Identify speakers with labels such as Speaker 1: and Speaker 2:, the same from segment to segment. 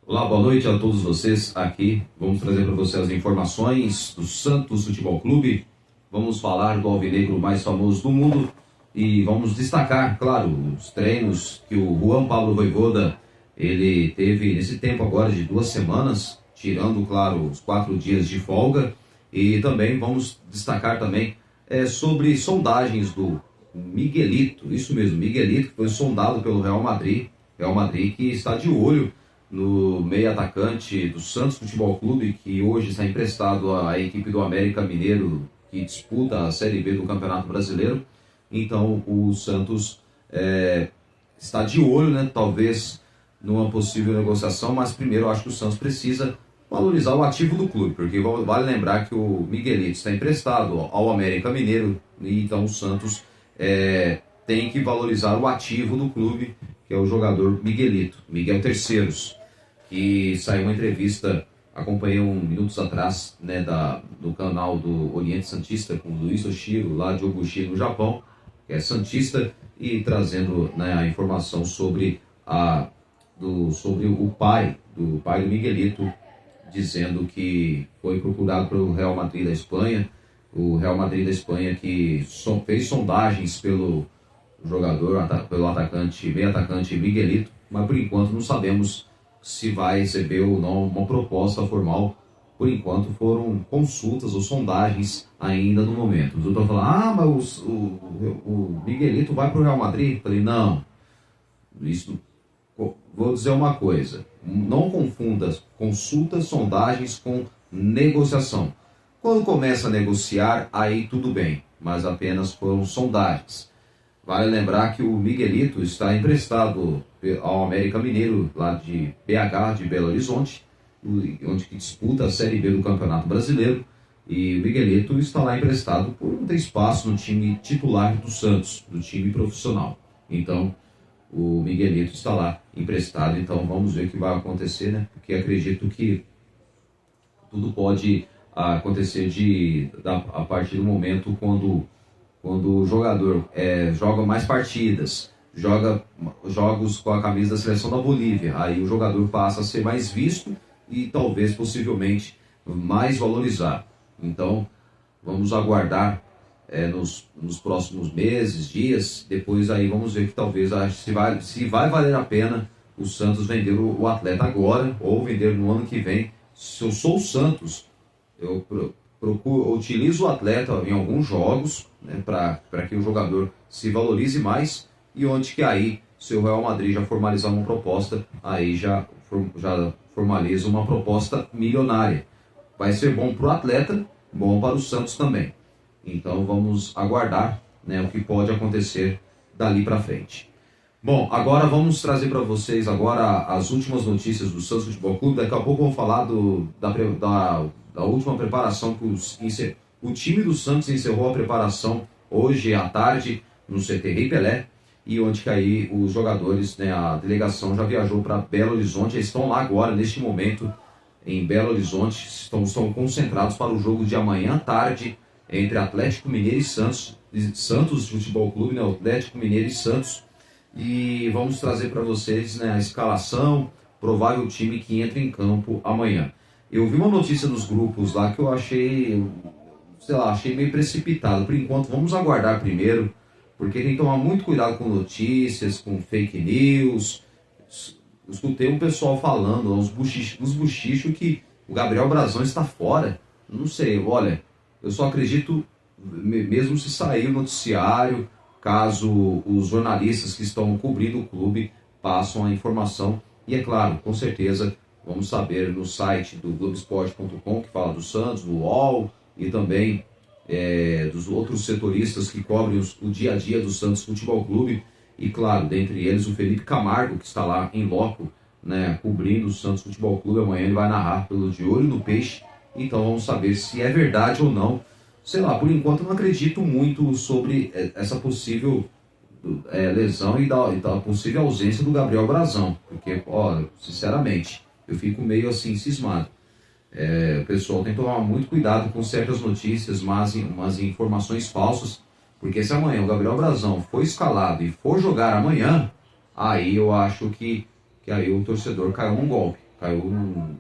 Speaker 1: Olá, boa noite a todos vocês aqui. Vamos trazer para vocês as informações do Santos Futebol Clube. Vamos falar do alvinegro mais famoso do mundo e vamos destacar, claro, os treinos que o Juan Pablo Vojvoda ele teve nesse tempo agora de 2 semanas, tirando, claro, os 4 dias de folga. E também vamos destacar também sobre sondagens do Miguelito, isso mesmo, Miguelito, que foi sondado pelo Real Madrid que está de olho no meio atacante do Santos Futebol Clube, que hoje está emprestado à equipe do América Mineiro, que disputa a Série B do Campeonato Brasileiro. Então o Santos está de olho, né, talvez numa possível negociação, mas primeiro eu acho que o Santos precisa valorizar o ativo do clube, porque vale lembrar que o Miguelito está emprestado ao América Mineiro, e então o Santos tem que valorizar o ativo do clube, que é o jogador Miguelito, Miguel Terceiros, que saiu uma entrevista, acompanhei minutos atrás, né, do canal do Oriente Santista, com o Luiz Oshiro, lá de Obuchi, no Japão, que é santista, e trazendo, né, a informação sobre o pai do Miguelito, dizendo que foi procurado pelo Real Madrid da Espanha, o Real Madrid da Espanha que fez sondagens pelo jogador, pelo meio atacante Miguelito, mas por enquanto não sabemos se vai receber ou não uma proposta formal. Por enquanto foram consultas ou sondagens ainda no momento. Os outros falam, mas o Miguelito vai para o Real Madrid? Eu falei, não, isso, vou dizer uma coisa, não confunda consultas, sondagens com negociação. Quando começa a negociar, aí tudo bem, mas apenas foram sondagens. Vale lembrar que o Miguelito está emprestado ao América Mineiro, lá de BH, de Belo Horizonte, onde que disputa a Série B do Campeonato Brasileiro, e o Miguelito está lá emprestado por não ter espaço no time titular do Santos, do time profissional. Então, o Miguelito está lá emprestado, então vamos ver o que vai acontecer, né? Porque acredito que tudo pode acontecer a partir do momento quando o jogador joga mais partidas, joga jogos com a camisa da seleção da Bolívia, aí o jogador passa a ser mais visto e talvez, possivelmente, mais valorizado. Então, vamos aguardar nos próximos meses, dias, depois aí vamos ver que talvez se vai valer a pena o Santos vender o atleta agora ou vender no ano que vem. Se eu sou o Santos, eu utilizo o atleta em alguns jogos, né, para que o jogador se valorize mais, e onde que aí, se o Real Madrid já formalizar uma proposta, aí já formaliza uma proposta milionária. Vai ser bom para o atleta, bom para o Santos também. Então vamos aguardar, né, o que pode acontecer dali para frente. Bom, agora vamos trazer para vocês agora as últimas notícias do Santos Futebol Clube. Daqui a pouco vamos falar da última preparação que o time do Santos encerrou a preparação hoje à tarde no CT Rei Pelé, e onde que aí os jogadores, né, a delegação já viajou para Belo Horizonte, eles estão lá agora, neste momento, em Belo Horizonte, estão concentrados para o jogo de amanhã à tarde entre Atlético Mineiro e Santos Futebol Clube, né, Atlético Mineiro e Santos, e vamos trazer para vocês, né, a escalação, provável time que entra em campo amanhã. Eu vi uma notícia nos grupos lá que eu achei meio precipitado. Por enquanto, vamos aguardar primeiro, porque tem que tomar muito cuidado com notícias, com fake news. Eu escutei um pessoal falando, uns buchichos, que o Gabriel Brazão está fora. Não sei, olha, eu só acredito mesmo se sair o noticiário, caso os jornalistas que estão cobrindo o clube passam a informação. E é claro, com certeza, vamos saber no site do Globoesporte.com, que fala do Santos, do UOL, e também dos outros setoristas que cobrem o dia a dia do Santos Futebol Clube. E claro, dentre eles o Felipe Camargo, que está lá em loco, né, cobrindo o Santos Futebol Clube. Amanhã ele vai narrar pelo De Olho no Peixe. Então vamos saber se é verdade ou não. Sei lá, por enquanto eu não acredito muito sobre essa possível lesão e da possível ausência do Gabriel Brazão. Porque, sinceramente, eu fico meio assim cismado. O pessoal tem que tomar muito cuidado com certas notícias, mas informações falsas, porque se amanhã o Gabriel Brazão for escalado e for jogar amanhã, aí eu acho que aí o torcedor caiu num golpe. caiu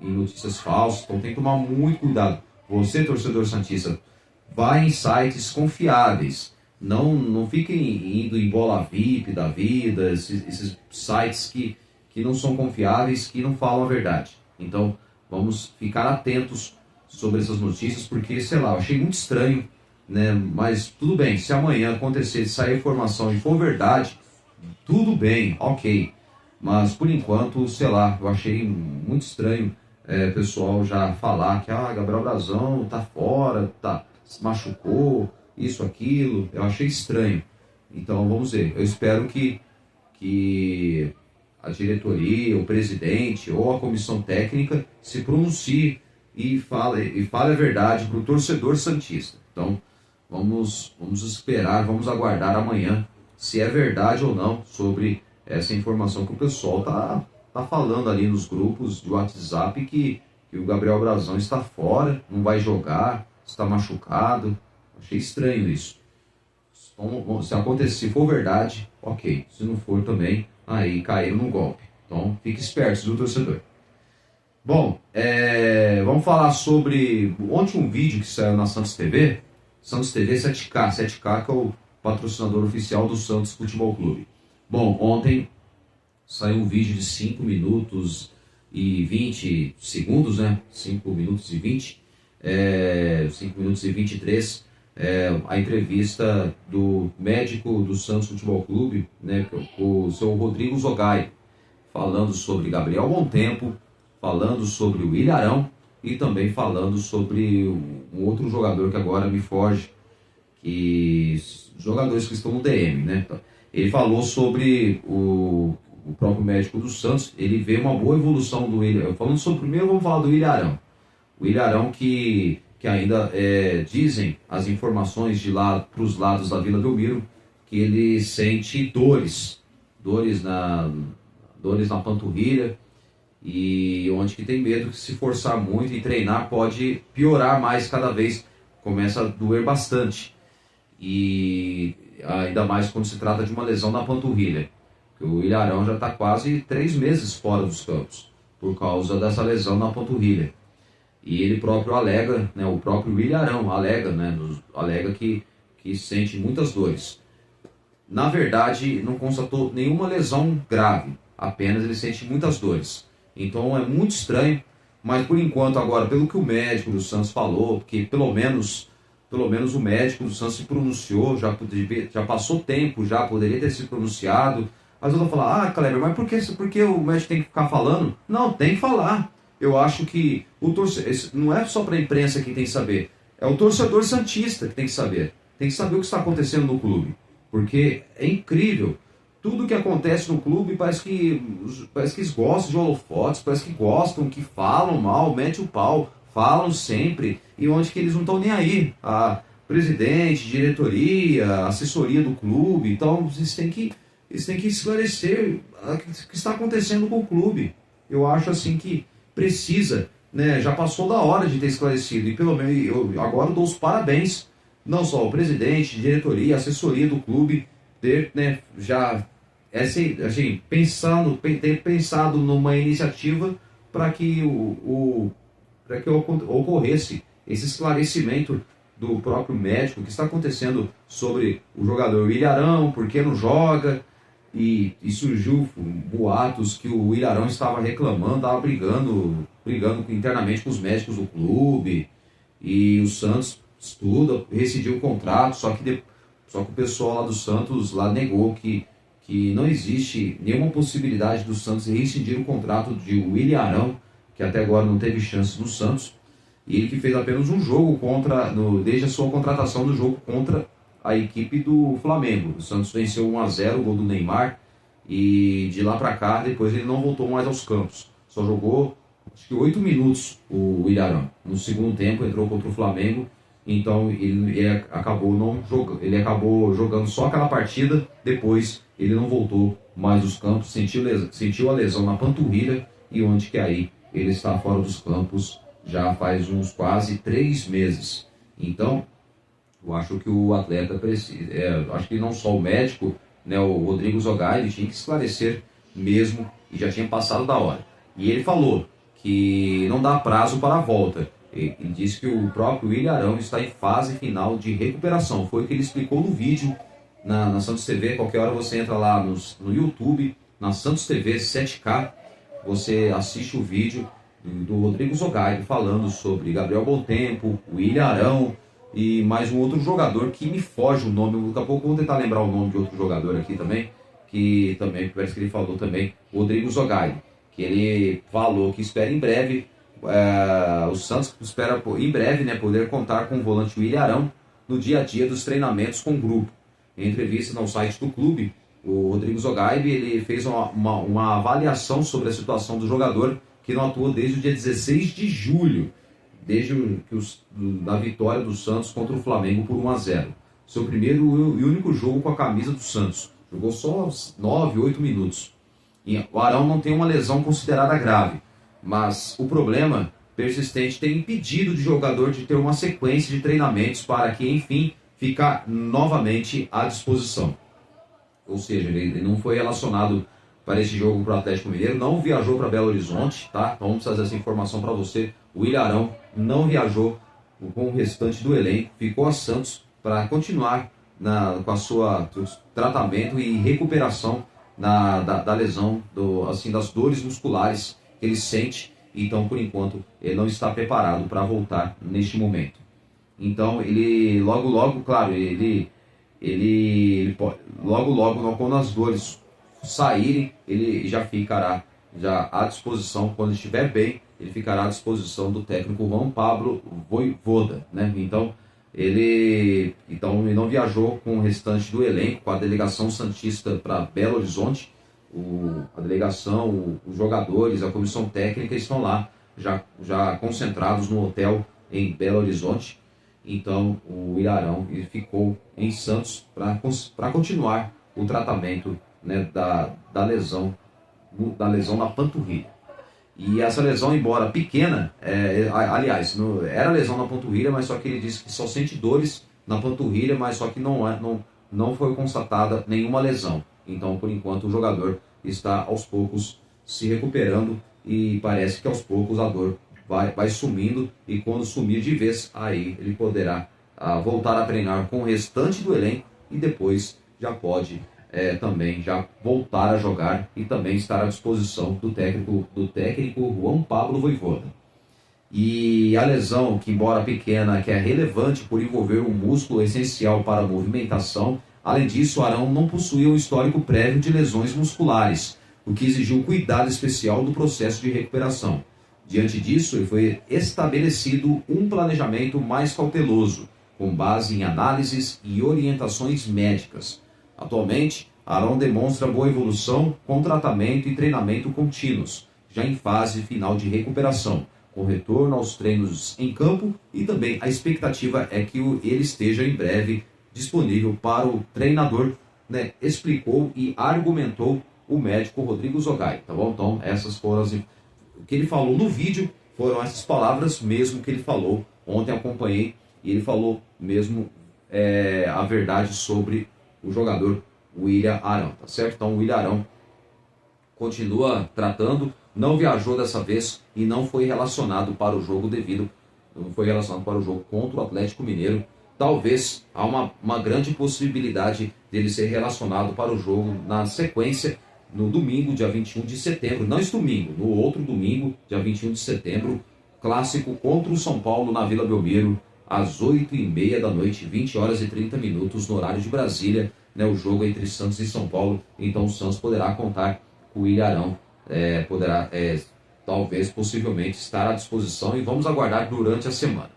Speaker 1: em notícias falsas, então tem que tomar muito cuidado. Você, torcedor santista, vá em sites confiáveis. Não fiquem indo em Bola VIP da vida, esses sites que não são confiáveis, que não falam a verdade. Então, vamos ficar atentos sobre essas notícias, porque, sei lá, eu achei muito estranho, né? Mas tudo bem, se amanhã acontecer, sair informação e for verdade, tudo bem, ok. Mas, por enquanto, sei lá, eu achei muito estranho pessoal já falar que Gabriel Brazão tá fora, se machucou, isso, aquilo. Eu achei estranho. Então, vamos ver. Eu espero que a diretoria, o presidente ou a comissão técnica se pronuncie e fale a verdade para o torcedor santista. Então, vamos esperar, vamos aguardar amanhã se é verdade ou não sobre essa informação que o pessoal tá falando ali nos grupos de WhatsApp que o Gabriel Brazão está fora, não vai jogar, está machucado. Achei estranho isso. Então, se acontecer, se for verdade, ok. Se não for também, aí caíram no golpe. Então, fique esperto, do torcedor. Bom, vamos falar sobre ontem um vídeo que saiu na Santos TV. Santos TV 7K que é o patrocinador oficial do Santos Futebol Clube. Bom, ontem saiu um vídeo de 5 minutos e 20 segundos, né? 5 minutos e 20, 5 minutos e 23, a entrevista do médico do Santos Futebol Clube, né? O seu Rodrigo Zogai, falando sobre Gabriel Montempo, falando sobre o Ilharão e também falando sobre um outro jogador que agora me foge, que jogadores que estão no DM, né? Ele falou sobre o próprio médico do Santos, ele vê uma boa evolução do Ilharão. Falando sobre, primeiro vamos falar do Ilharão. O Ilharão que ainda dizem as informações de lá para os lados da Vila Belmiro, que ele sente dores na panturrilha, e onde que tem medo que se forçar muito e treinar pode piorar mais cada vez, começa a doer bastante. E ainda mais quando se trata de uma lesão na panturrilha. O Ilharão já está quase 3 meses fora dos campos, por causa dessa lesão na panturrilha. E ele próprio alega, né, o próprio Ilharão alega, né, alega que sente muitas dores. Na verdade, não constatou nenhuma lesão grave, apenas ele sente muitas dores. Então é muito estranho, mas por enquanto agora, pelo que o médico do Santos falou, que pelo menos o médico do Santos se pronunciou, já passou tempo, já poderia ter se pronunciado. Mas eu vou falar, Kleber, mas por que o médico tem que ficar falando? Não, tem que falar. Eu acho que não é só para a imprensa que tem que saber, é o torcedor santista que tem que saber. Tem que saber o que está acontecendo no clube, porque é incrível. Tudo que acontece no clube parece que eles gostam de holofotes, parece que gostam, que falam mal, metem o pau, falam sempre, e onde que eles não estão nem aí. A presidente, diretoria, assessoria do clube, então eles têm que esclarecer o que está acontecendo com o clube. Eu acho assim que precisa, né? Já passou da hora de ter esclarecido, e pelo menos agora eu dou os parabéns, não só ao presidente, diretoria, assessoria do clube, ter, né, já assim, ter pensado numa iniciativa para que ocorresse esse esclarecimento do próprio médico, o que está acontecendo sobre o jogador Ilharão, por que não joga, e surgiu boatos que o Ilharão estava reclamando, estava brigando internamente com os médicos do clube, e o Santos rescindiu o contrato, só que o pessoal lá do Santos lá negou que não existe nenhuma possibilidade do Santos rescindir o contrato de William Arão, que até agora não teve chance no Santos, e ele que fez apenas um jogo desde a sua contratação do jogo contra a equipe do Flamengo. O Santos venceu 1-0, o gol do Neymar, e de lá para cá, depois ele não voltou mais aos campos. Só jogou, acho que 8 minutos o William Arão. No segundo tempo entrou contra o Flamengo, então ele acabou jogando só aquela partida, depois ele não voltou mais aos campos, sentiu a lesão na panturrilha, e onde que aí ele está fora dos campos já faz uns quase 3 meses. Então, eu acho que o atleta precisa, acho que não só o médico, né, o Rodrigo Zogai, ele tinha que esclarecer mesmo, e já tinha passado da hora. E ele falou que não dá prazo para a volta. Ele disse que o próprio William Arão está em fase final de recuperação. Foi o que ele explicou no vídeo na Santos TV. Qualquer hora você entra lá no YouTube, na Santos TV 7K, você assiste o vídeo do Rodrigo Zogaib falando sobre Gabriel Bontempo, William Arão e mais um outro jogador que me foge o nome. Daqui a pouco eu vou tentar lembrar o nome de outro jogador aqui também, que também parece que ele falou também, Rodrigo Zogaib, que ele falou que espera em breve, o Santos espera em breve, né, poder contar com o volante William Arão no dia a dia dos treinamentos com o grupo. Em entrevista no site do clube, o Rodrigo Zogaib ele fez uma avaliação sobre a situação do jogador, que não atuou desde o dia 16 de julho, desde a vitória do Santos contra o Flamengo por 1-0. Seu primeiro e único jogo com a camisa do Santos. Jogou só 9, 8 minutos. E o Arão não tem uma lesão considerada grave, mas o problema persistente tem impedido o jogador de ter uma sequência de treinamentos para que, enfim, ficar novamente à disposição. Ou seja, ele não foi relacionado para esse jogo para o Atlético Mineiro, não viajou para Belo Horizonte, tá? Então vamos trazer essa informação para você. O William Arão não viajou com o restante do elenco, ficou a Santos para continuar com a sua tratamento e recuperação da lesão, das dores musculares que ele sente. Então, por enquanto, ele não está preparado para voltar neste momento. Então, ele logo, claro, logo, quando as dores saírem, ele já ficará à disposição. Quando estiver bem, ele ficará à disposição do técnico Juan Pablo Vojvoda, né? Então ele não viajou com o restante do elenco, com a delegação santista para Belo Horizonte. A delegação, os jogadores, a comissão técnica estão lá já concentrados no hotel em Belo Horizonte. Então o William Arão ficou em Santos para continuar o tratamento, né, da lesão na panturrilha. E essa lesão, embora pequena, aliás, era lesão na panturrilha, mas só que ele disse que só sente dores na panturrilha, mas só que não foi constatada nenhuma lesão. Então, por enquanto, o jogador está aos poucos se recuperando e parece que aos poucos a dor vai sumindo, e quando sumir de vez, aí ele poderá voltar a treinar com o restante do elenco e depois já pode também já voltar a jogar e também estar à disposição do técnico Juan Pablo Vojvoda. E a lesão, que embora pequena, que é relevante por envolver um músculo essencial para a movimentação. Além disso, o Arão não possuía um histórico prévio de lesões musculares, o que exigiu cuidado especial do processo de recuperação. Diante disso, foi estabelecido um planejamento mais cauteloso, com base em análises e orientações médicas. Atualmente, Arão demonstra boa evolução com tratamento e treinamento contínuos, já em fase final de recuperação, com retorno aos treinos em campo, e também a expectativa é que ele esteja em breve disponível para o treinador, né, explicou e argumentou o médico Rodrigo Zogaib, tá bom? Então, essas foram o que ele falou no vídeo, foram essas palavras mesmo que ele falou. Ontem acompanhei e ele falou mesmo a verdade sobre o jogador William Arão, tá certo? Então o William Arão continua tratando, não viajou dessa vez e não foi relacionado para o jogo não foi relacionado para o jogo contra o Atlético Mineiro. Talvez há uma grande possibilidade dele ser relacionado para o jogo na sequência, no domingo, dia 21 de setembro, não esse domingo, no outro domingo, dia 21 de setembro, clássico contra o São Paulo na Vila Belmiro, às 8h30 da noite, 20h30 no horário de Brasília, né, o jogo entre Santos e São Paulo. Então o Santos poderá contar com o William Arão, poderá talvez, possivelmente, estar à disposição, e vamos aguardar durante a semana.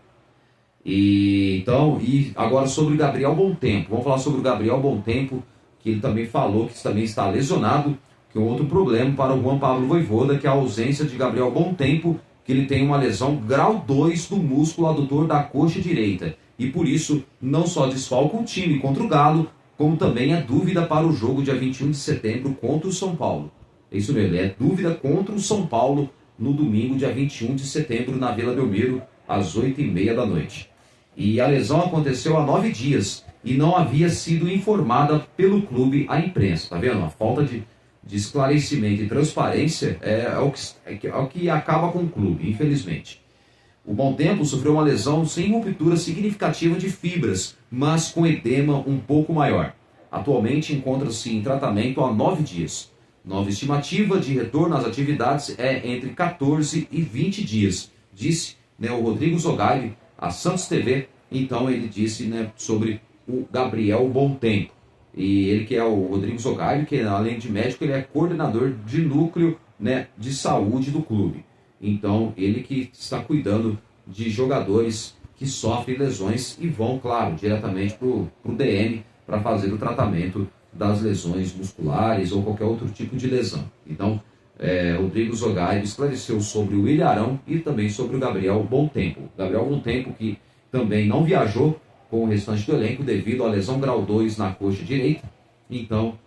Speaker 1: E agora sobre o Gabriel Bontempo, vamos falar sobre o Gabriel Bontempo, que ele também falou que também está lesionado, que é um outro problema para o Juan Pablo Vojvoda, que é a ausência de Gabriel Bontempo, que ele tem uma lesão grau 2 do músculo adutor da coxa direita, e por isso não só desfalca o time contra o Galo, como também é dúvida para o jogo dia 21 de setembro contra o São Paulo. É isso mesmo, é dúvida contra o São Paulo no domingo, dia 21 de setembro, na Vila Belmiro, às 8h30 da noite. E a lesão aconteceu há 9 dias e não havia sido informada pelo clube à imprensa. Tá vendo? A falta de esclarecimento e transparência é o que acaba com o clube, infelizmente. O Bom Tempo sofreu uma lesão sem ruptura significativa de fibras, mas com edema um pouco maior. Atualmente encontra-se em tratamento há 9 dias. Nova estimativa de retorno às atividades é entre 14 e 20 dias, disse o Rodrigo Zogaib à Santos TV. Então ele disse sobre o Gabriel Bom Tempo. E ele que é o Rodrigo Zogaib, que além de médico, ele é coordenador de núcleo de saúde do clube. Então, ele que está cuidando de jogadores que sofrem lesões e vão, claro, diretamente para o DM para fazer o tratamento das lesões musculares ou qualquer outro tipo de lesão. Então, Rodrigo Zogaib esclareceu sobre o Ilharão e também sobre o Gabriel Bom Tempo. Gabriel Bom Tempo que também não viajou com o restante do elenco devido à lesão grau 2 na coxa direita. Então,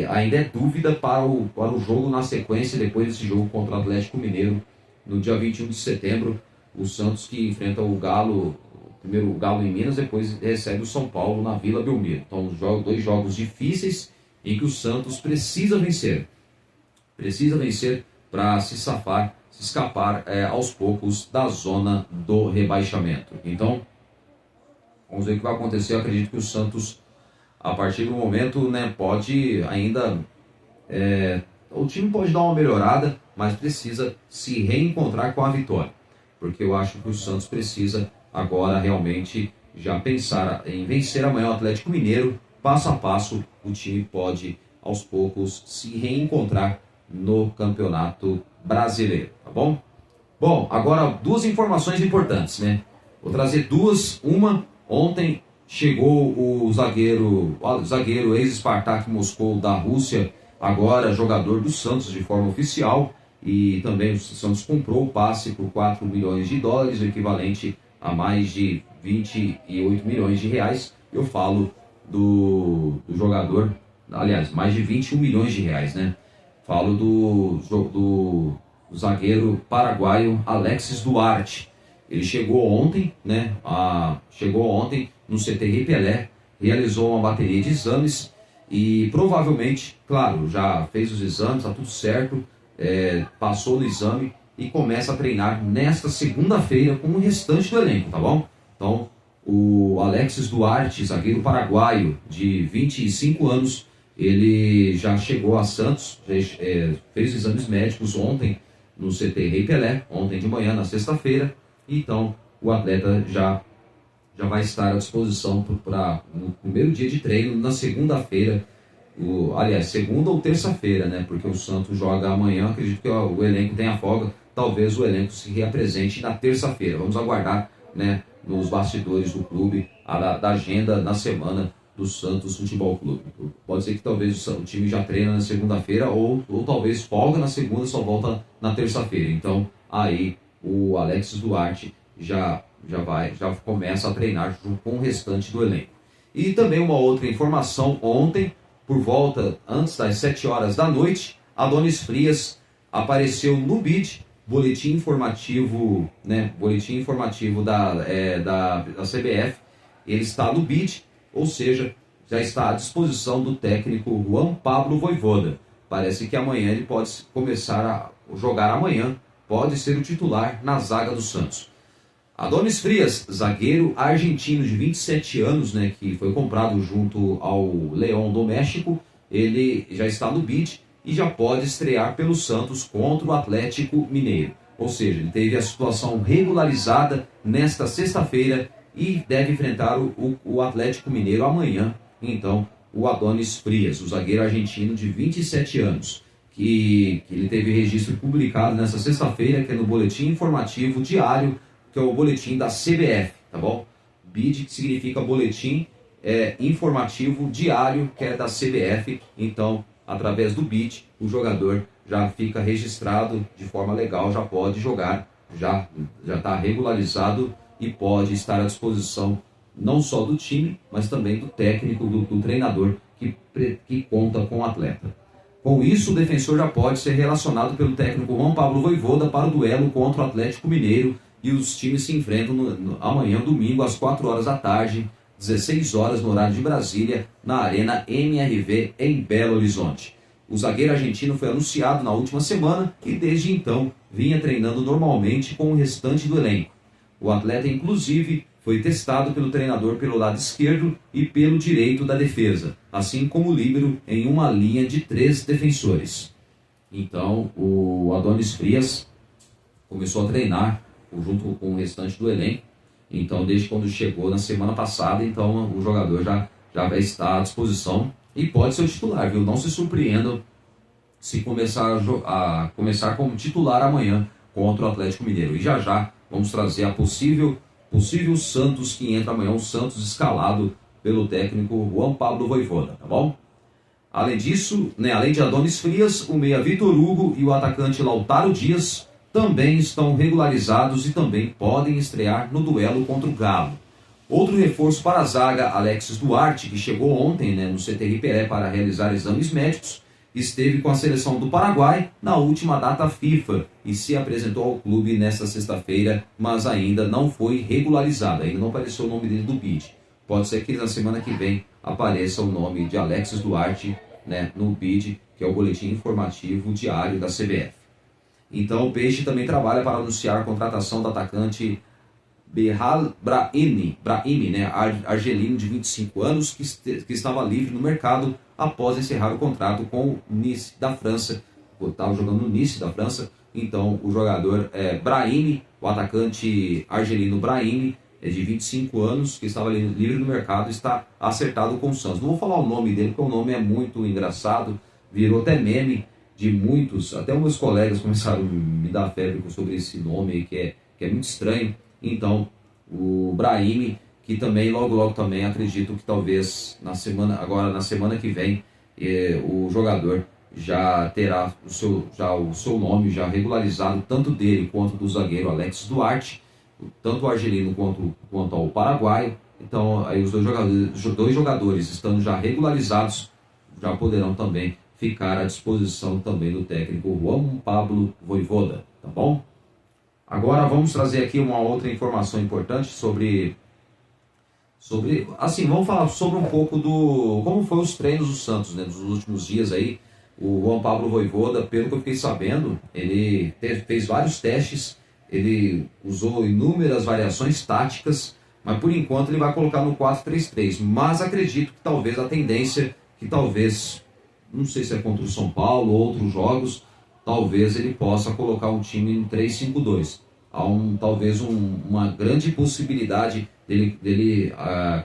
Speaker 1: ainda é dúvida para o jogo na sequência, depois desse jogo contra o Atlético Mineiro, no dia 21 de setembro, o Santos que enfrenta o Galo, primeiro o Galo em Minas, depois recebe o São Paulo na Vila Belmiro. Então, dois jogos difíceis em que o Santos precisa vencer. Precisa vencer para se escapar aos poucos da zona do rebaixamento. Então, vamos ver o que vai acontecer. Eu acredito que o Santos, a partir do momento, pode ainda... o time pode dar uma melhorada, mas precisa se reencontrar com a vitória. Porque eu acho que o Santos precisa agora realmente já pensar em vencer amanhã o Atlético Mineiro. Passo a passo, o time pode, aos poucos, se reencontrar no Campeonato Brasileiro, tá bom? Bom, agora duas informações importantes, Vou trazer duas. Uma, ontem chegou o zagueiro ex-Spartak Moscou da Rússia, agora jogador do Santos de forma oficial, e também o Santos comprou o passe por 4 milhões de dólares, o equivalente a mais de 28 milhões de reais. Eu falo do jogador, aliás, mais de 21 milhões de reais, Falo do zagueiro paraguaio Alexis Duarte. Ele chegou ontem, chegou ontem no CT Pelé, realizou uma bateria de exames e provavelmente, claro, já fez os exames, está tudo certo, passou no exame e começa a treinar nesta segunda-feira com o restante do elenco, tá bom? Então, o Alexis Duarte, zagueiro paraguaio de 25 anos, ele já chegou a Santos, fez exames médicos ontem no CT Rei Pelé, ontem de manhã, na sexta-feira. Então, o atleta já vai estar à disposição no primeiro dia de treino, na segunda-feira, aliás, segunda ou terça-feira, porque o Santos joga amanhã, acredito que o elenco tenha folga, talvez o elenco se reapresente na terça-feira. Vamos aguardar, nos bastidores do clube, da agenda na semana do Santos Futebol Clube. Pode ser que talvez o time já treina na segunda-feira ou talvez folga na segunda e só volta na terça-feira. Então, aí o Alexis Duarte já começa a treinar junto com o restante do elenco. E também uma outra informação, ontem, por volta, antes das 7 horas da noite, Adonis Frias apareceu no BID, boletim informativo da CBF. Ele está no BID, ou seja, já está à disposição do técnico Juan Pablo Vojvoda. Parece que amanhã ele pode começar a jogar amanhã, pode ser o titular na zaga do Santos. Adonis Frias, zagueiro argentino de 27 anos, que foi comprado junto ao León do México, ele já está no BID e já pode estrear pelo Santos contra o Atlético Mineiro. Ou seja, ele teve a situação regularizada nesta sexta-feira e deve enfrentar o Atlético Mineiro amanhã. Então, o Adonis Frias, o zagueiro argentino de 27 anos, que ele teve registro publicado nesta sexta-feira, que é no Boletim Informativo Diário, que é o boletim da CBF, tá bom? BID, que significa Boletim Informativo Diário, que é da CBF. Então, através do BID, o jogador já fica registrado de forma legal, já pode jogar, já está regularizado e pode estar à disposição não só do time, mas também do técnico, do treinador que conta com o atleta. Com isso, o defensor já pode ser relacionado pelo técnico Juan Pablo Vojvoda para o duelo contra o Atlético Mineiro, e os times se enfrentam amanhã, domingo, às 4 horas da tarde, 16 horas no horário de Brasília, na Arena MRV, em Belo Horizonte. O zagueiro argentino foi anunciado na última semana e desde então vinha treinando normalmente com o restante do elenco. O atleta, inclusive, foi testado pelo treinador pelo lado esquerdo e pelo direito da defesa, assim como o líbero em uma linha de 3 defensores. Então, o Adonis Frias começou a treinar junto com o restante do elenco. Então, desde quando chegou na semana passada, então o jogador já vai estar à disposição e pode ser o titular, viu? Não se surpreendam se começar como titular amanhã contra o Atlético Mineiro. E já vamos trazer a possível Santos que entra amanhã, o Santos escalado pelo técnico Juan Pablo Vojvoda, tá bom? Além disso, além de Adonis Frias, o meia Vitor Hugo e o atacante Lautaro Dias também estão regularizados e também podem estrear no duelo contra o Galo. Outro reforço para a zaga, Alexis Duarte, que chegou ontem no CT Ripéré para realizar exames médicos, esteve com a seleção do Paraguai na última data FIFA e se apresentou ao clube nesta sexta-feira, mas ainda não foi regularizado, ainda não apareceu o nome dele do BID. Pode ser que na semana que vem apareça o nome de Alexis Duarte no BID, que é o Boletim Informativo Diário da CBF. Então o Peixe também trabalha para anunciar a contratação do atacante Behral Brahimi, argelino de 25 anos, que estava livre no mercado após encerrar o contrato com o Nice da França. Estava jogando no Nice da França. Então o jogador Brahimi, o atacante argelino Brahimi, é de 25 anos, que estava livre no mercado, está acertado com o Santos. Não vou falar o nome dele, porque o nome é muito engraçado, virou até meme de muitos, até meus colegas começaram a me dar febre sobre esse nome aí, que é muito estranho. Então, o Brahimi, que também logo também acredito que talvez na semana que vem o jogador já terá o seu nome já regularizado, tanto dele quanto do zagueiro Alexis Duarte, tanto o argelino quanto ao paraguaio. Então aí os dois jogadores estando já regularizados já poderão também ficar à disposição também do técnico Juan Pablo Vojvoda, tá bom? Agora vamos trazer aqui uma outra informação importante sobre vamos falar sobre um pouco como foi os treinos do Santos, dos últimos dias aí. O Juan Pablo Vojvoda, pelo que eu fiquei sabendo, ele fez vários testes, ele usou inúmeras variações táticas, mas por enquanto ele vai colocar no 4-3-3, mas acredito que talvez a tendência, não sei se é contra o São Paulo ou outros jogos, talvez ele possa colocar um time em 3-5-2. Há talvez uma grande possibilidade dele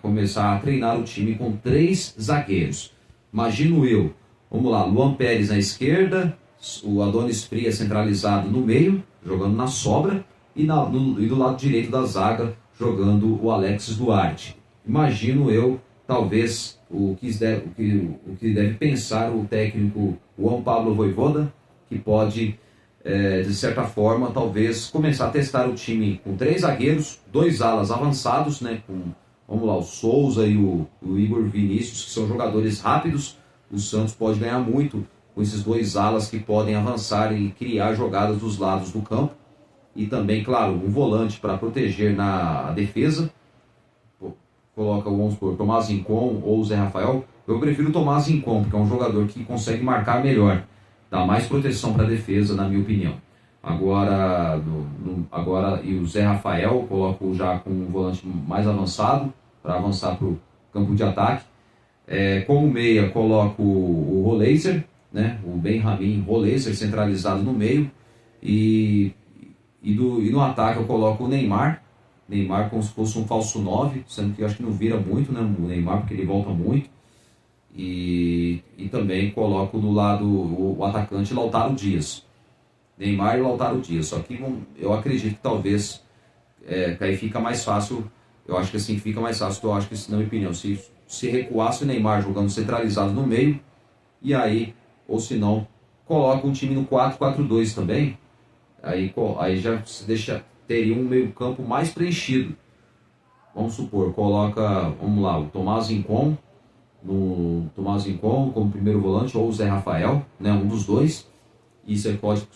Speaker 1: começar a treinar o time com 3 zagueiros. Imagino eu, vamos lá, Luan Pérez na esquerda, o Adonis Frias centralizado no meio, jogando na sobra, e do lado direito da zaga, jogando o Alexis Duarte. Imagino eu, talvez, o que deve pensar o técnico Juan Pablo Vojvoda, que pode, de certa forma, talvez começar a testar o time com 3 zagueiros, 2 alas avançados, vamos lá, o Souza e o Igor Vinícius, que são jogadores rápidos. O Santos pode ganhar muito com esses 2 alas que podem avançar e criar jogadas dos lados do campo. E também, claro, um volante para proteger na defesa. Coloca, vamos supor, Tomás Rincon ou o Zé Rafael. Eu prefiro o Tomás Rincon, porque é um jogador que consegue marcar melhor. Dá mais proteção para a defesa, na minha opinião. Agora, e o Zé Rafael, coloco já com um volante mais avançado, para avançar para o campo de ataque. Como meia, coloco o Roleiser, o Benjamin Roleiser centralizado no meio. E no ataque eu coloco o Neymar como se fosse um falso 9, sendo que eu acho que não vira muito, o Neymar, porque ele volta muito. E também coloco no lado o atacante Lautaro Dias. Neymar e Lautaro Dias. Só que eu acredito que talvez que aí fica mais fácil. Eu acho que assim fica mais fácil. Eu acho que, na minha opinião, se recuasse o Neymar jogando centralizado no meio, e aí, ou se não, coloca um time no 4-4-2 também. Aí já se teria um meio campo mais preenchido. Vamos supor, vamos lá, o Tomás Rincon como primeiro volante, ou o Zé Rafael, um dos dois. E você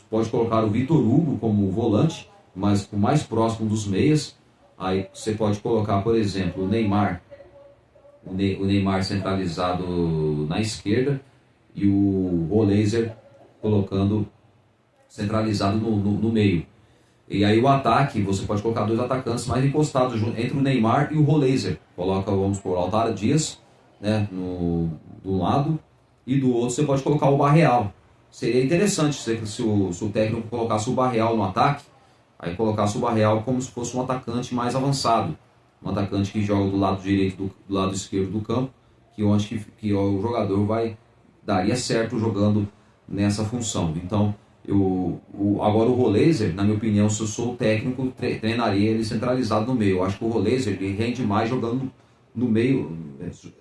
Speaker 1: pode colocar o Vitor Hugo como volante, mas o mais próximo dos meias. Aí você pode colocar, por exemplo, o Neymar centralizado na esquerda, e o Rolaser colocando centralizado no meio. E aí o ataque, você pode colocar dois atacantes mais encostados entre o Neymar e o Rolaser. Coloca, vamos por Lautaro Dias, né, do lado, e do outro você pode colocar o Barreal. Seria interessante se o técnico colocasse o Barreal no ataque, aí colocasse o Barreal como se fosse um atacante mais avançado, um atacante que joga do lado direito, do lado esquerdo do campo, que onde que o jogador daria certo jogando nessa função. Então, agora o Rolaser, na minha opinião, se eu sou o técnico, treinaria ele centralizado no meio. Eu acho que o Rolaser ele rende mais jogando no meio,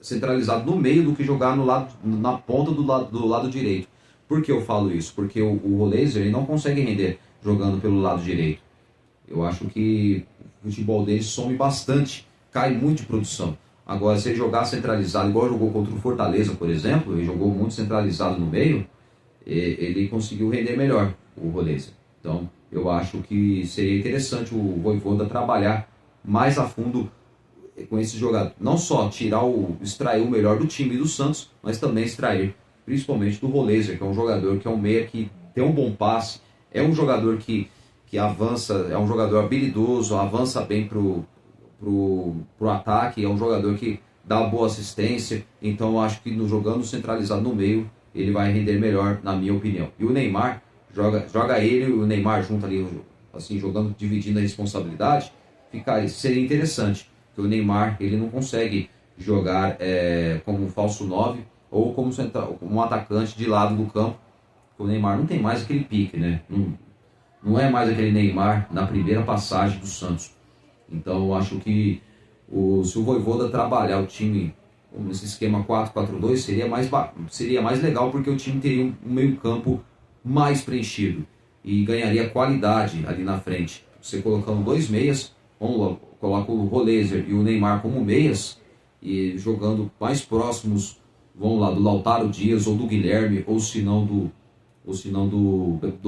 Speaker 1: centralizado no meio, do que jogar na ponta do lado direito. Por que eu falo isso? Porque o Rolaser ele não consegue render jogando pelo lado direito. Eu acho que o futebol dele some bastante, cai muito de produção. Agora, se ele jogar centralizado, igual jogou contra o Fortaleza, por exemplo, ele jogou muito centralizado no meio, ele conseguiu render melhor, o Rolaser. Então, eu acho que seria interessante o Vojvoda trabalhar mais a fundo com esse jogador. Não só extrair o melhor do time do Santos, mas também extrair principalmente do Rolaser, que é um jogador que é um meia que tem um bom passe, é um jogador que avança, é um jogador habilidoso, avança bem pro ataque, é um jogador que dá boa assistência. Então eu acho que jogando centralizado no meio, ele vai render melhor, na minha opinião. E o Neymar, joga ele e o Neymar junto ali, assim, jogando, dividindo a responsabilidade, seria interessante. Porque o Neymar, ele não consegue jogar como um falso 9 ou como um atacante de lado do campo. O Neymar não tem mais aquele pique, né? Não é mais aquele Neymar na primeira passagem do Santos. Então eu acho que se o Vojvoda trabalhar o time nesse esquema 4-4-2 seria mais legal, porque o time teria um meio campo mais preenchido e ganharia qualidade ali na frente. Você colocando dois meias, coloca o Rolaser e o Neymar como meias e jogando mais próximos, vamos lá, do Lautaro Dias ou do Guilherme, ou se não do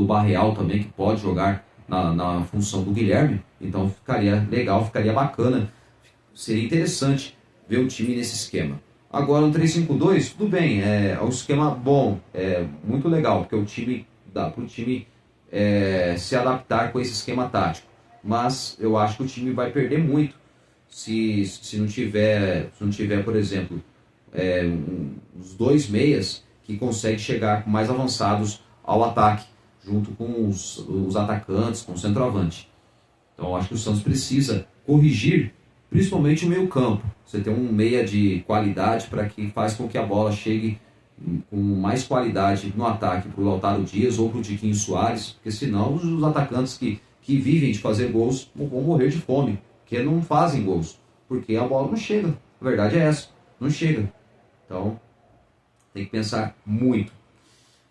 Speaker 1: Barreal também, que pode jogar na função do Guilherme. Então ficaria legal, ficaria bacana, seria interessante ver o time nesse esquema. Agora no 3-5-2, tudo bem, é um esquema bom, é muito legal, porque dá para o time se adaptar com esse esquema tático. Mas eu acho que o time vai perder muito se não tiver, por exemplo, os dois meias que conseguem chegar mais avançados ao ataque, junto com os atacantes, com o centroavante. Então eu acho que o Santos precisa corrigir principalmente o meio campo. Você tem um meia de qualidade para que faz com que a bola chegue com mais qualidade no ataque para o Lautaro Dias ou para o Tiquinho Soares, porque senão os atacantes que vivem de fazer gols vão morrer de fome, porque não fazem gols, porque a bola não chega. A verdade é essa, não chega. Então tem que pensar muito.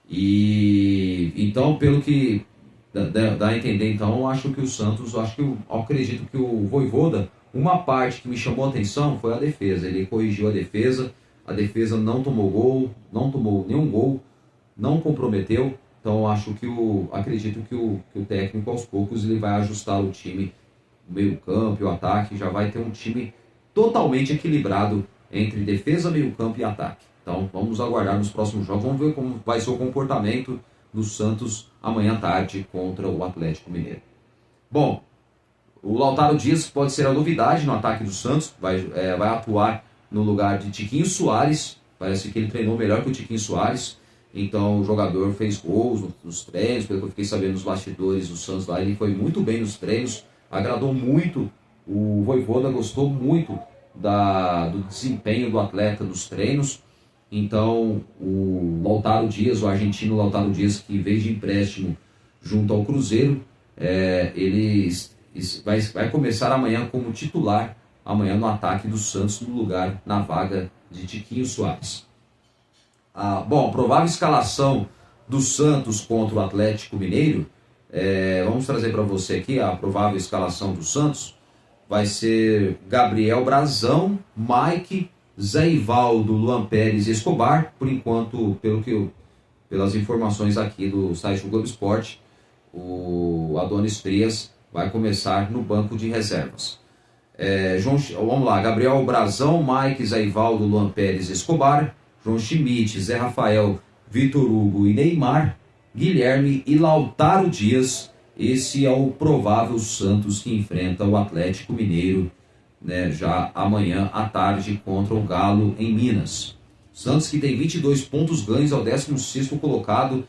Speaker 1: E então, pelo que dá a entender, então, eu acredito que o Vojvoda, uma parte que me chamou a atenção foi a defesa. Ele corrigiu a defesa não tomou gol, não tomou nenhum gol, não comprometeu. Então acredito que o técnico aos poucos ele vai ajustar o time, o meio campo e o ataque, já vai ter um time totalmente equilibrado entre defesa, meio campo e ataque. Então vamos aguardar nos próximos jogos, vamos ver como vai ser o comportamento do Santos amanhã à tarde contra o Atlético Mineiro. Bom, o Lautaro Dias pode ser a novidade no ataque do Santos, vai atuar no lugar de Tiquinho Soares. Parece que ele treinou melhor que o Tiquinho Soares, então o jogador fez gols nos treinos, pelo que eu fiquei sabendo nos bastidores do Santos lá, ele foi muito bem nos treinos, agradou muito, o Vojvoda gostou muito do desempenho do atleta nos treinos. Então o Lautaro Dias, o argentino Lautaro Dias, que veio de empréstimo junto ao Cruzeiro, ele vai começar amanhã como titular, amanhã no ataque do Santos, no lugar, na vaga de Tiquinho Soares. A provável escalação do Santos contra o Atlético Mineiro, vamos trazer para você aqui a provável escalação do Santos. Vai ser Gabriel Brazão, Mike, Zé Ivaldo, Luan Pérez e Escobar. Por enquanto, pelas informações aqui do site do Globo Esporte, o Adonis Frias vai começar no banco de reservas. Vamos lá, Gabriel Brazão, Mike, Zé Ivaldo, Luan Pérez e Escobar, João Schmidt, Zé Rafael, Vitor Hugo e Neymar, Guilherme e Lautaro Dias. Esse é o provável Santos que enfrenta o Atlético Mineiro, né, já amanhã à tarde contra o Galo em Minas. Santos que tem 22 pontos ganhos, é o 16º colocado.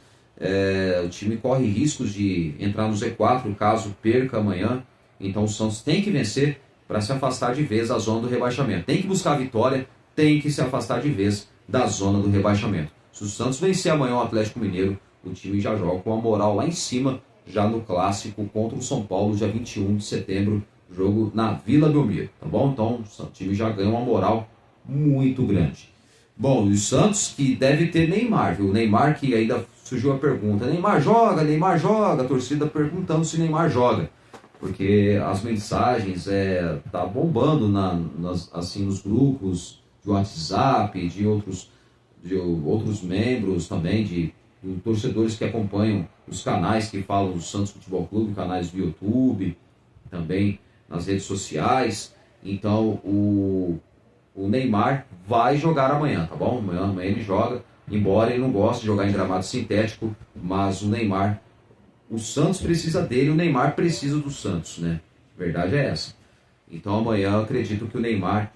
Speaker 1: O time corre riscos de entrar no Z4 caso perca amanhã. Então o Santos tem que vencer para se afastar de vez da zona do rebaixamento. Tem que buscar a vitória, tem que se afastar de vez da zona do rebaixamento. Se o Santos vencer amanhã o Atlético Mineiro, o time já joga com a moral lá em cima, já no clássico contra o São Paulo, dia 21 de setembro, jogo na Vila Belmiro, tá bom? Então o time já ganha uma moral muito grande. Bom, e o Santos que deve ter Neymar, viu? Neymar que ainda surgiu a pergunta, Neymar joga, a torcida perguntando se Neymar joga, porque as mensagens tá bombando assim, nos grupos de WhatsApp, de outros membros também, de torcedores que acompanham os canais que falam do Santos Futebol Clube, canais do YouTube, também nas redes sociais. Então o Neymar vai jogar amanhã, tá bom? Amanhã ele joga, embora ele não goste de jogar em gramado sintético, mas o Neymar, o Santos precisa dele, o Neymar precisa do Santos, né? A verdade é essa. Então amanhã eu acredito que o Neymar,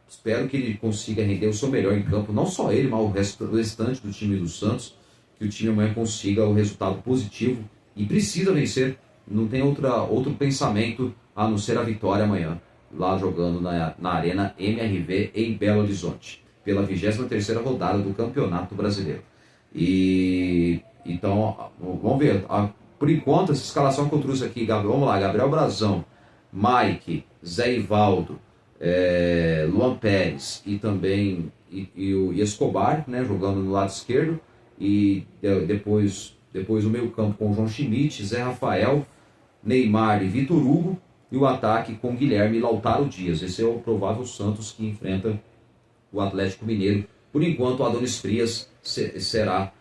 Speaker 1: espero que ele consiga render o seu melhor em campo, não só ele, mas o restante do time do Santos, que o time amanhã consiga o resultado positivo e precisa vencer, não tem outro pensamento a não ser a vitória amanhã, lá jogando na Arena MRV em Belo Horizonte, pela 23ª rodada do Campeonato Brasileiro. E então, vamos ver, por enquanto, essa escalação que eu trouxe aqui, vamos lá, Gabriel Brazão, Mike, Zé Ivaldo, Luan Pérez e também o Escobar, né, jogando no lado esquerdo, e depois o meio campo com João Schmidt, Zé Rafael, Neymar e Vitor Hugo, e o ataque com Guilherme e Lautaro Dias. Esse é o provável Santos que enfrenta o Atlético Mineiro. Por enquanto, o Adonis Frias será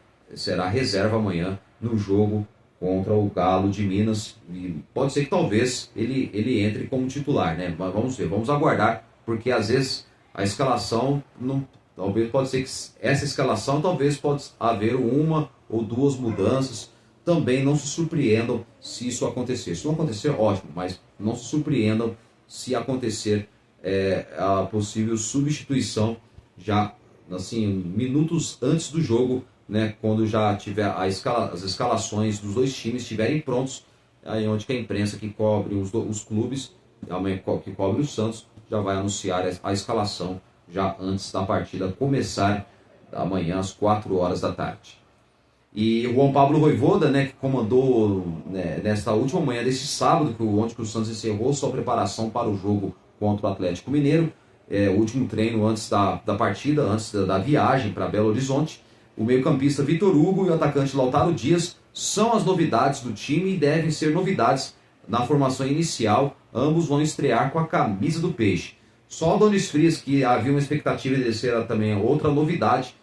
Speaker 1: reserva amanhã no jogo contra o Galo de Minas. E pode ser que talvez ele entre como titular, né? Mas vamos ver, vamos aguardar, porque às vezes a escalação talvez pode ser que essa escalação talvez pode haver uma ou duas mudanças. Também não se surpreendam se isso acontecer. Se não acontecer, ótimo, mas não se surpreendam se acontecer a possível substituição já assim minutos antes do jogo, né, quando já tiver as escalações dos dois times estiverem prontos, aí onde que a imprensa que cobre os clubes, que cobre o Santos, já vai anunciar a escalação já antes da partida começar amanhã às 4 horas da tarde. E o Juan Pablo Vojvoda, né, que comandou, né, nesta última manhã deste sábado, onde que o Santos encerrou sua preparação para o jogo contra o Atlético Mineiro, o último treino antes da partida, antes da viagem para Belo Horizonte. O meio-campista Vitor Hugo e o atacante Lautaro Dias são as novidades do time e devem ser novidades na formação inicial. Ambos vão estrear com a camisa do Peixe. Só o Adonis Frias, que havia uma expectativa de ser também outra novidade,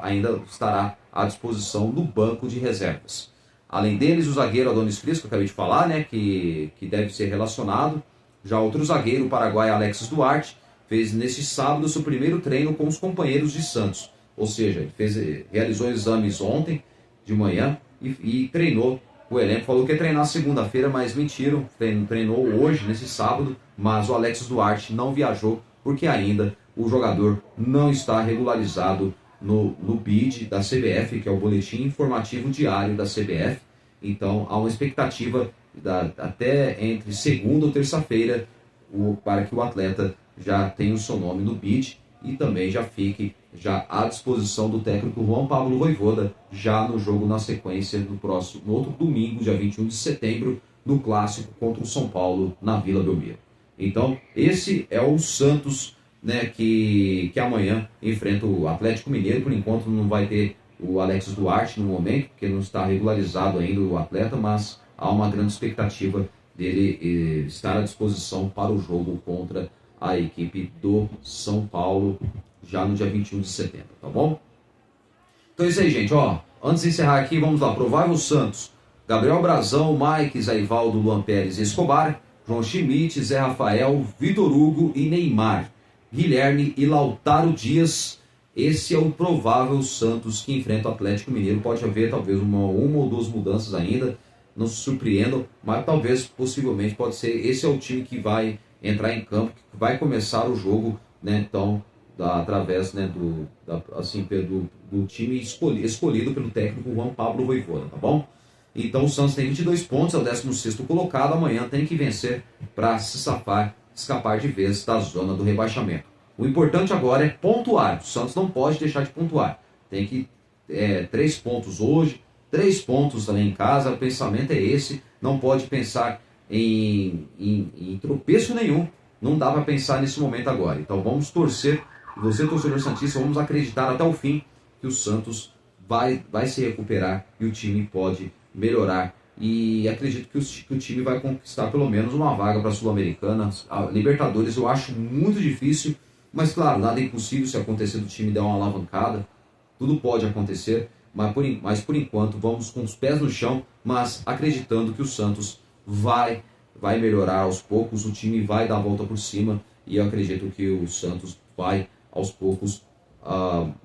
Speaker 1: ainda estará à disposição no banco de reservas. Além deles, o zagueiro Adonis Frias, que eu acabei de falar, né, que deve ser relacionado. Já outro zagueiro, o paraguaio Alexis Duarte, fez neste sábado seu primeiro treino com os companheiros de Santos. Ou seja, ele realizou exames ontem de manhã e treinou. O elenco falou que ia treinar segunda-feira, mas mentiram. Treinou hoje, nesse sábado, mas o Alexis Duarte não viajou porque ainda o jogador não está regularizado no BID da CBF, que é o Boletim Informativo Diário da CBF. Então há uma expectativa até entre segunda ou terça-feira para que o atleta já tenha o seu nome no BID e também já fique à disposição do técnico Juan Pablo Vojvoda já no jogo na sequência no outro domingo, dia 21 de setembro, no clássico contra o São Paulo na Vila Belmiro. Então esse é o Santos, né, que amanhã enfrenta o Atlético Mineiro. Por enquanto não vai ter o Alexis Duarte no momento, porque não está regularizado ainda o atleta, mas há uma grande expectativa dele estar à disposição para o jogo contra a equipe do São Paulo, já no dia 21 de setembro, tá bom? Então é isso aí, gente, ó. Antes de encerrar aqui, vamos lá. Provável Santos: Gabriel Brazão, Mike, Zé Ivaldo, Luan Pérez e Escobar, João Schmidt, Zé Rafael, Vitor Hugo e Neymar, Guilherme e Lautaro Dias. esse é o provável Santos que enfrenta o Atlético Mineiro. Pode haver talvez uma ou duas mudanças ainda, não se surpreendam, mas talvez, possivelmente, pode ser. Esse é o time que vai entrar em campo, que vai começar o jogo, né? Então, através, né, do time escolhido pelo técnico Juan Pablo Vojvoda, tá bom? Então o Santos tem 22 pontos, é o 16º colocado, amanhã tem que vencer para se escapar de vez da zona do rebaixamento. O importante agora é pontuar, o Santos não pode deixar de pontuar, tem que 3 pontos hoje, 3 pontos também em casa, o pensamento é esse, não pode pensar em tropeço nenhum, não dá para pensar nesse momento agora. Então vamos torcer, você torcedor santista, vamos acreditar até o fim que o Santos vai se recuperar e o time pode melhorar. E acredito que o time vai conquistar pelo menos uma vaga para a Sul-Americana. A Libertadores eu acho muito difícil, mas claro, nada é impossível se acontecer do time dar uma alavancada. Tudo pode acontecer, mas por enquanto vamos com os pés no chão, mas acreditando que o Santos vai melhorar aos poucos, o time vai dar a volta por cima e eu acredito que o Santos vai aos poucos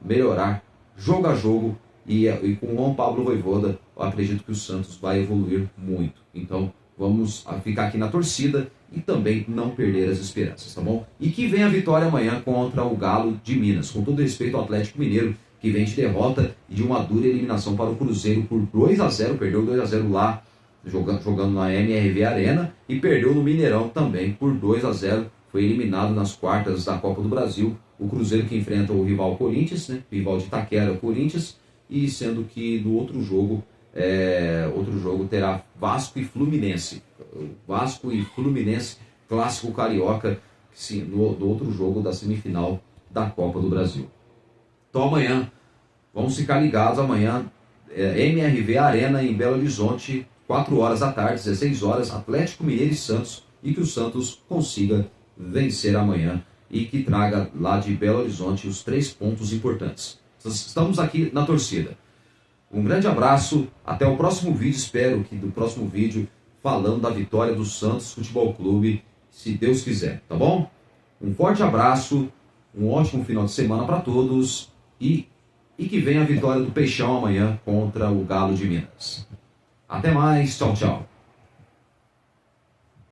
Speaker 1: melhorar jogo a jogo e com o Juan Pablo Vojvoda eu acredito que o Santos vai evoluir muito. Então vamos ficar aqui na torcida e também não perder as esperanças, tá bom? E que venha a vitória amanhã contra o Galo de Minas, com todo respeito ao Atlético Mineiro, que vem de derrota e de uma dura eliminação para o Cruzeiro por 2-0, perdeu 2-0 lá, jogando na MRV Arena, e perdeu no Mineirão também por 2-0, foi eliminado nas quartas da Copa do Brasil. O Cruzeiro que enfrenta o rival Corinthians, né? Rival de Itaquera, Corinthians, e sendo que do outro jogo terá Vasco e Fluminense. Vasco e Fluminense, clássico carioca, sim, do outro jogo da semifinal da Copa do Brasil. Então amanhã, vamos ficar ligados amanhã, MRV Arena em Belo Horizonte, 4 horas da tarde, 16 horas, Atlético Mineiro e Santos, e que o Santos consiga vencer amanhã e que traga lá de Belo Horizonte os 3 pontos importantes. Estamos aqui na torcida. Um grande abraço, até o próximo vídeo, espero que do próximo vídeo falando da vitória do Santos Futebol Clube, se Deus quiser, tá bom? Um forte abraço, um ótimo final de semana para todos e que venha a vitória do Peixão amanhã contra o Galo de Minas. Até mais, tchau, tchau.